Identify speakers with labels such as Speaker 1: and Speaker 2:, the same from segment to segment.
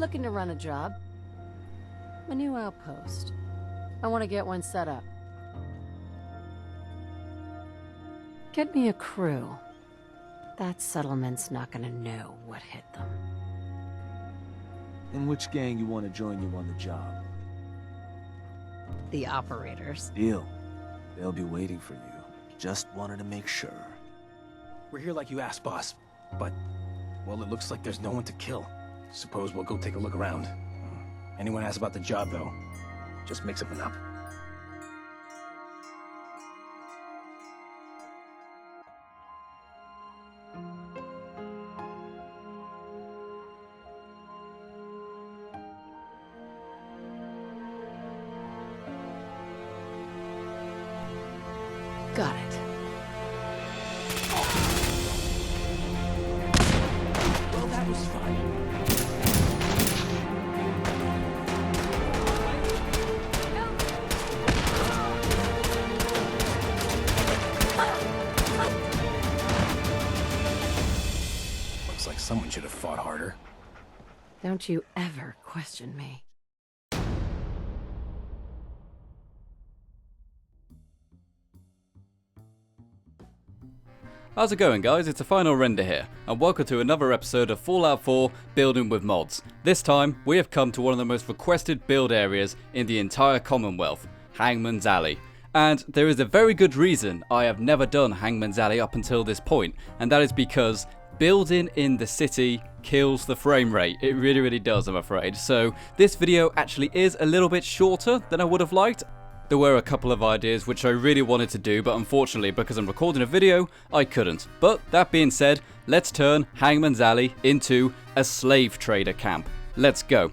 Speaker 1: Looking to run a job. A new outpost. I want to get one set up. Get me a crew. That settlement's not gonna know what hit them.
Speaker 2: And which gang you want to join you on the job?
Speaker 1: The operators.
Speaker 2: Deal. They'll be waiting for you. Just wanted to make sure.
Speaker 3: We're here like you asked, boss. But, well, it looks like there's no one to kill. Suppose we'll go take a look around. Anyone asks about the job, though, just make something up.
Speaker 1: Got it.
Speaker 3: Well, that was fun. Looks like someone should have fought harder.
Speaker 1: Don't you ever question me.
Speaker 4: How's it going, guys? It's a final render here, and welcome to another episode of Fallout 4 Building with Mods. This time, we have come to one of the most requested build areas in the entire Commonwealth, Hangman's Alley. And there is a very good reason I have never done Hangman's Alley up until this point, and that is because building in the city kills the frame rate. It really does, I'm afraid. So this video actually is a little bit shorter than I would have liked. There were a couple of ideas which I really wanted to do, but unfortunately because I'm recording a video, I couldn't. But that being said, let's turn Hangman's Alley into a slave trader camp. Let's go.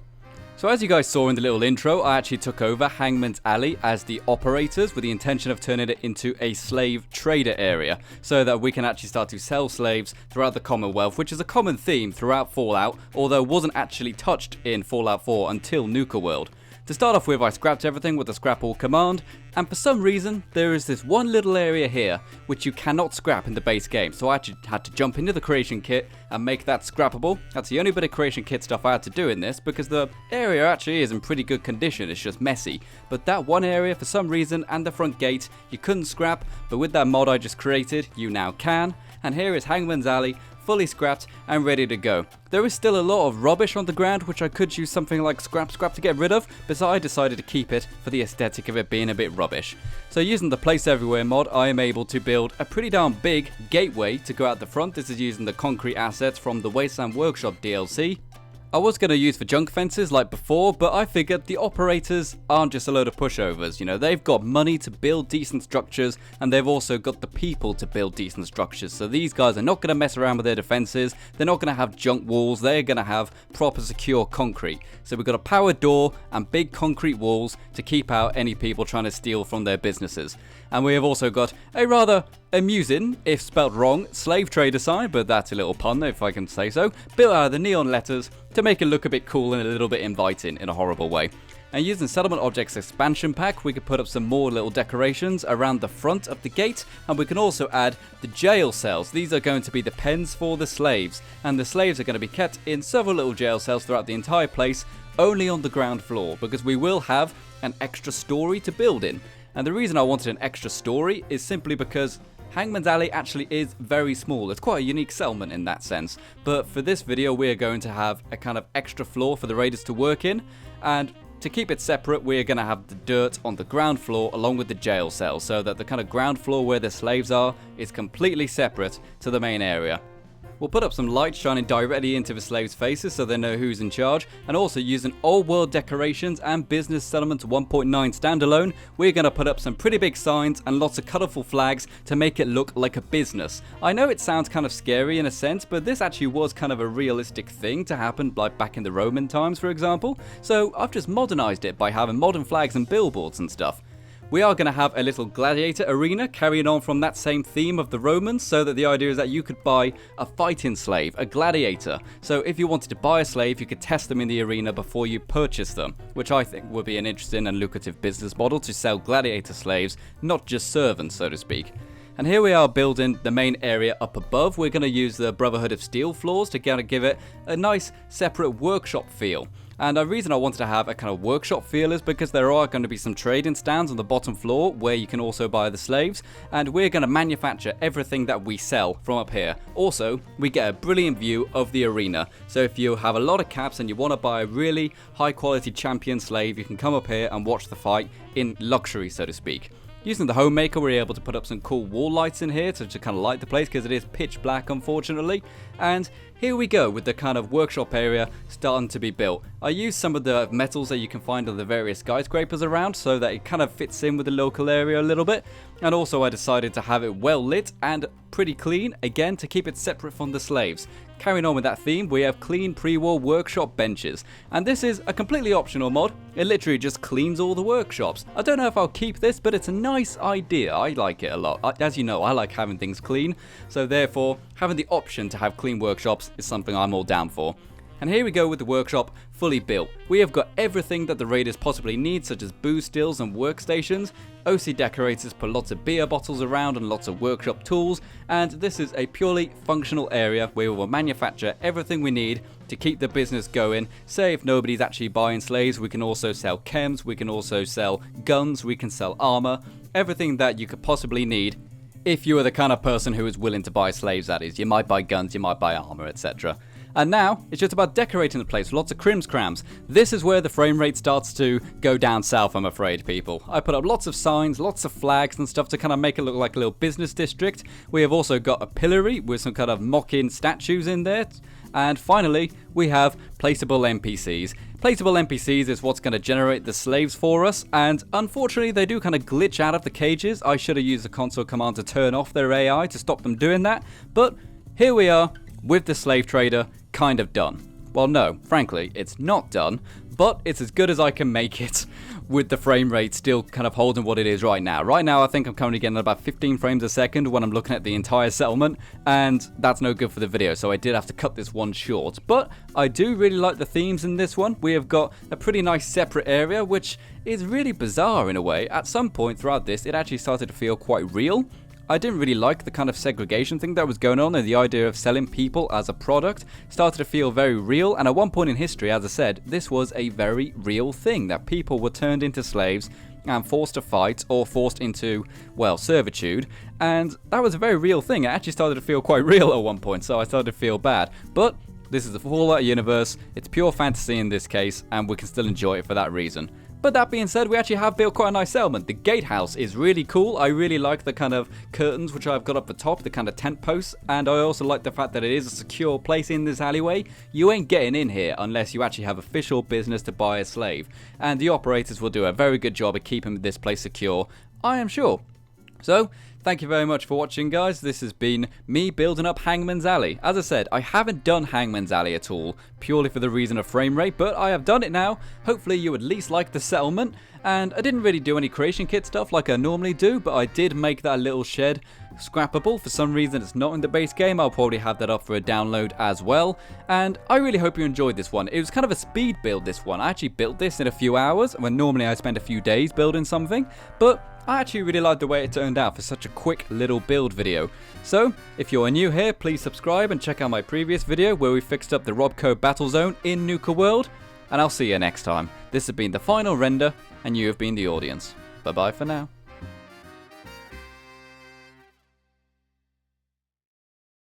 Speaker 4: So as you guys saw in the little intro, I actually took over Hangman's Alley as the operators with the intention of turning it into a slave trader area so that we can actually start to sell slaves throughout the Commonwealth, which is a common theme throughout Fallout, although wasn't actually touched in Fallout 4 until Nuka World. To start off with, I scrapped everything with the scrap all command, and for some reason, there is this one little area here which you cannot scrap in the base game, so I actually had to jump into the creation kit and make that scrappable. That's the only bit of creation kit stuff I had to do in this, because the area actually is in pretty good condition, it's just messy. But that one area, for some reason, and the front gate, you couldn't scrap, but with that mod I just created, you now can. And here is Hangman's Alley, fully scrapped and ready to go. There is still a lot of rubbish on the ground which I could use something like scrap to get rid of, but I decided to keep it for the aesthetic of it being a bit rubbish. So using the Place Everywhere mod, I am able to build a pretty darn big gateway to go out the front. This is using the concrete assets from the Wasteland Workshop DLC. I was going to use for junk fences like before, but I figured the operators aren't just a load of pushovers. You know, they've got money to build decent structures, and they've also got the people to build decent structures. So these guys are not going to mess around with their defenses. They're not going to have junk walls. They're going to have proper secure concrete. So we've got a powered door and big concrete walls to keep out any people trying to steal from their businesses. And we have also got a rather amusing, if spelt wrong, slave trader sign, but that's a little pun if I can say so, built out of the neon letters to make it look a bit cool and a little bit inviting in a horrible way. And using Settlement Objects expansion pack, we could put up some more little decorations around the front of the gate, and we can also add the jail cells. These are going to be the pens for the slaves, and the slaves are going to be kept in several little jail cells throughout the entire place, only on the ground floor, because we will have an extra story to build in. And the reason I wanted an extra story is simply because Hangman's Alley actually is very small. It's quite a unique settlement in that sense. But for this video, we are going to have a kind of extra floor for the raiders to work in. And to keep it separate, we are going to have the dirt on the ground floor along with the jail cell, so that the kind of ground floor where the slaves are is completely separate to the main area. We'll put up some lights shining directly into the slaves' faces so they know who's in charge, and also using old world decorations and Business Settlement 1.9 standalone, we're going to put up some pretty big signs and lots of colourful flags to make it look like a business. I know it sounds kind of scary in a sense, but this actually was kind of a realistic thing to happen, like back in the Roman times, for example, so I've just modernised it by having modern flags and billboards and stuff. We are going to have a little gladiator arena carrying on from that same theme of the Romans, so that the idea is that you could buy a fighting slave, a gladiator. So if you wanted to buy a slave, you could test them in the arena before you purchase them, which I think would be an interesting and lucrative business model to sell gladiator slaves, not just servants, so to speak. And here we are building the main area up above. We're going to use the Brotherhood of Steel floors to kind of give it a nice separate workshop feel. And the reason I wanted to have a kind of workshop feel is because there are going to be some trading stands on the bottom floor where you can also buy the slaves, and we're going to manufacture everything that we sell from up here. Also, we get a brilliant view of the arena, so if you have a lot of caps and you want to buy a really high quality champion slave, you can come up here and watch the fight in luxury, so to speak. Using the Homemaker, we're able to put up some cool wall lights in here to kind of light the place because it is pitch black, unfortunately. And here we go with the kind of workshop area starting to be built. I used some of the metals that you can find on the various skyscrapers around so that it kind of fits in with the local area a little bit. And also I decided to have it well lit and pretty clean, again to keep it separate from the slaves. Carrying on with that theme, we have clean pre-war workshop benches. And this is a completely optional mod. It literally just cleans all the workshops. I don't know if I'll keep this, but it's a nice idea. I like it a lot. As you know, I like having things clean. So therefore, having the option to have clean workshops is something I'm all down for. And here we go with the workshop fully built. We have got everything that the Raiders possibly need, such as booze stills and workstations. OCDecorators put lots of beer bottles around and lots of workshop tools, and this is a purely functional area where we will manufacture everything we need to keep the business going. Say if nobody's actually buying slaves, we can also sell chems, we can also sell guns, we can sell armor, everything that you could possibly need. If you are the kind of person who is willing to buy slaves, that is. You might buy guns, you might buy armor, etc. And now, it's just about decorating the place with lots of crimscrams. This is where the frame rate starts to go down south, I'm afraid, people. I put up lots of signs, lots of flags and stuff to kind of make it look like a little business district. We have also got a pillory with some kind of mock-in statues in there. And finally, we have placeable NPCs. Placeable NPCs is what's going to generate the slaves for us, and unfortunately they do kind of glitch out of the cages. I should have used the console command to turn off their AI to stop them doing that, but here we are with the slave trader kind of done. Well, no, frankly, it's not done, but it's as good as I can make it with the frame rate still kind of holding what it is right now. Right now, I think I'm currently getting about 15 frames a second when I'm looking at the entire settlement, and that's no good for the video, so I did have to cut this one short. But I do really like the themes in this one. We have got a pretty nice separate area, which is really bizarre in a way. At some point throughout this, it actually started to feel quite real. I didn't really like the kind of segregation thing that was going on, and the idea of selling people as a product started to feel very real. And at one point in history, as I said, this was a very real thing, that people were turned into slaves and forced to fight or forced into, well, servitude. And that was a very real thing. It actually started to feel quite real at one point, so I started to feel bad. But this is the Fallout universe, it's pure fantasy in this case, and we can still enjoy it for that reason. But that being said, we actually have built quite a nice settlement. The gatehouse is really cool. I really like the kind of curtains which I've got up the top, the kind of tent posts, and I also like the fact that it is a secure place in this alleyway. You ain't getting in here unless you actually have official business to buy a slave, and the operators will do a very good job of keeping this place secure, I am sure. So, thank you very much for watching, guys. This has been me building up Hangman's Alley. As I said, I haven't done Hangman's Alley at all, purely for the reason of frame rate, but I have done it now. Hopefully you at least like the settlement, and I didn't really do any creation kit stuff like I normally do, but I did make that little shed scrappable. For some reason it's not in the base game. I'll probably have that up for a download as well, and I really hope you enjoyed this one. It was kind of a speed build, this one. I actually built this in a few hours, when normally I spend a few days building something, but I actually really liked the way it turned out for such a quick little build video. So, if you're new here, please subscribe and check out my previous video where we fixed up the Robco battle zone in Nuka World, and I'll see you next time. This has been the final render, and you have been the audience. Bye bye for now.